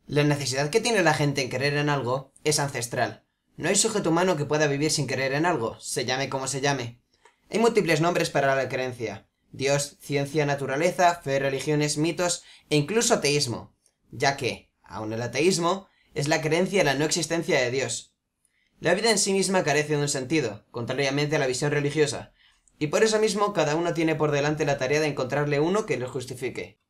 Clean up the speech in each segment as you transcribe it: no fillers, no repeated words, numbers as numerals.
La necesidad que tiene la gente en creer en algo es ancestral. No hay sujeto humano que pueda vivir sin creer en algo, se llame como se llame. Hay múltiples nombres para la creencia: Dios, ciencia, naturaleza, fe, religiones, mitos e incluso ateísmo, ya que, aun el ateísmo, es la creencia en la no existencia de Dios. La vida en sí misma carece de un sentido, contrariamente a la visión religiosa, y por eso mismo cada uno tiene por delante la tarea de encontrarle uno que lo justifique.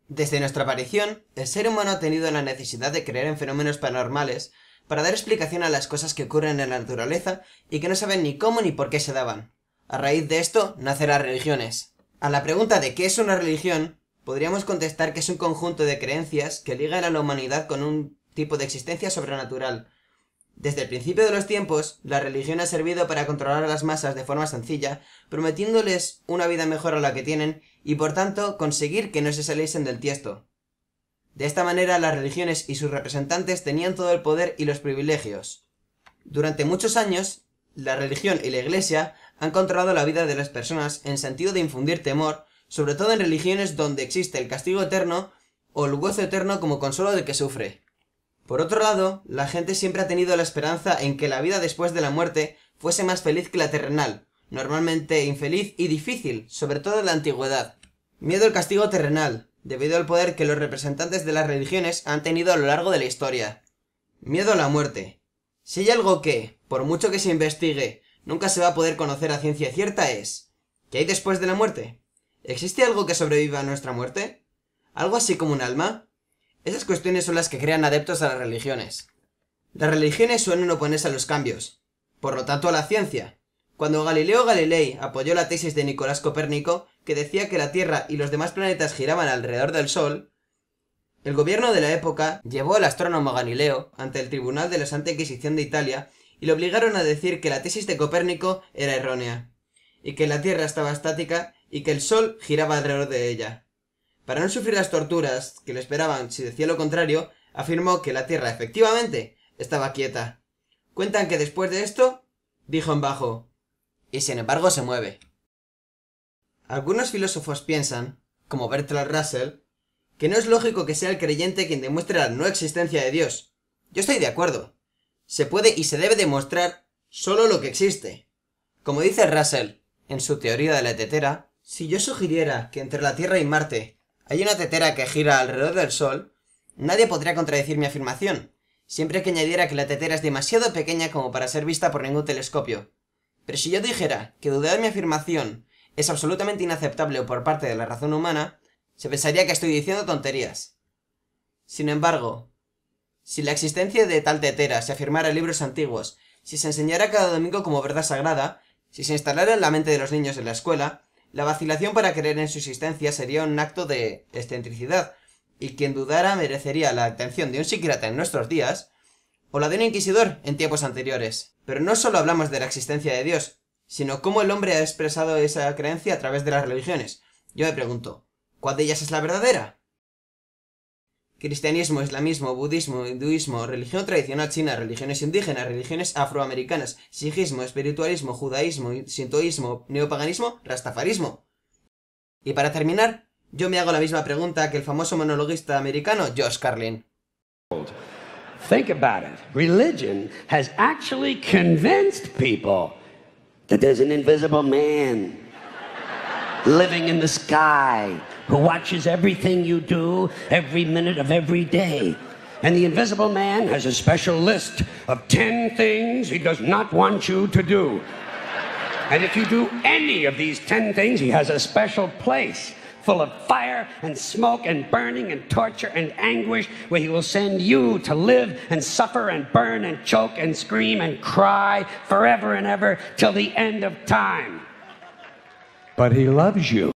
Desde nuestra aparición, el ser humano ha tenido la necesidad de creer en fenómenos paranormales para dar explicación a las cosas que ocurren en la naturaleza y que no saben ni cómo ni por qué se daban. A raíz de esto, nacen las religiones. A la pregunta de ¿qué es una religión?, podríamos contestar que es un conjunto de creencias que ligan a la humanidad con un tipo de existencia sobrenatural. Desde el principio de los tiempos, la religión ha servido para controlar a las masas de forma sencilla, prometiéndoles una vida mejor a la que tienen y por tanto conseguir que no se saliesen del tiesto. De esta manera las religiones y sus representantes tenían todo el poder y los privilegios. Durante muchos años, la religión y la iglesia han controlado la vida de las personas en sentido de infundir temor, sobre todo en religiones donde existe el castigo eterno o el gozo eterno como consuelo del que sufre. Por otro lado, la gente siempre ha tenido la esperanza en que la vida después de la muerte fuese más feliz que la terrenal, normalmente infeliz y difícil, sobre todo en la antigüedad. Miedo al castigo terrenal, debido al poder que los representantes de las religiones han tenido a lo largo de la historia. Miedo a la muerte. Si hay algo que, por mucho que se investigue, nunca se va a poder conocer a ciencia cierta es: ¿qué hay después de la muerte? ¿Existe algo que sobreviva a nuestra muerte? ¿Algo así como un alma? Esas cuestiones son las que crean adeptos a las religiones. Las religiones suelen oponerse a los cambios, por lo tanto a la ciencia. Cuando Galileo Galilei apoyó la tesis de Nicolás Copérnico, que decía que la Tierra y los demás planetas giraban alrededor del Sol, el gobierno de la época llevó al astrónomo Galileo ante el Tribunal de la Santa Inquisición de Italia y le obligaron a decir que la tesis de Copérnico era errónea, y que la Tierra estaba estática y que el Sol giraba alrededor de ella. Para no sufrir las torturas que le esperaban si decía lo contrario, afirmó que la Tierra efectivamente estaba quieta. Cuentan que después de esto, dijo en bajo: y sin embargo se mueve. Algunos filósofos piensan, como Bertrand Russell, que no es lógico que sea el creyente quien demuestre la no existencia de Dios. Yo estoy de acuerdo. Se puede y se debe demostrar solo lo que existe. Como dice Russell, en su teoría de la tetera, si yo sugiriera que entre la Tierra y Marte hay una tetera que gira alrededor del Sol, nadie podría contradecir mi afirmación, siempre que añadiera que la tetera es demasiado pequeña como para ser vista por ningún telescopio. Pero si yo dijera que dudar de mi afirmación es absolutamente inaceptable por parte de la razón humana, se pensaría que estoy diciendo tonterías. Sin embargo, si la existencia de tal tetera se afirmara en libros antiguos, si se enseñara cada domingo como verdad sagrada, si se instalara en la mente de los niños en la escuela, la vacilación para creer en su existencia sería un acto de excentricidad, y quien dudara merecería la atención de un psiquiatra en nuestros días, o la de un inquisidor en tiempos anteriores. Pero no solo hablamos de la existencia de Dios, sino cómo el hombre ha expresado esa creencia a través de las religiones. Yo me pregunto, ¿cuál de ellas es la verdadera? Cristianismo, islamismo, budismo, hinduismo, religión tradicional china, religiones indígenas, religiones afroamericanas, sijismo, espiritualismo, judaísmo, sintoísmo, neopaganismo, rastafarismo. Y para terminar, yo me hago la misma pregunta que el famoso monologuista americano Josh Carlin. Think about it. Religion has actually convinced people that there's an invisible man living in the sky who watches everything you do every minute of every day. And the invisible man has a special list of 10 things he does not want you to do. And if you do any of these 10 things, he has a special place full of fire and smoke and burning and torture and anguish where he will send you to live and suffer and burn and choke and scream and cry forever and ever till the end of time. But he loves you.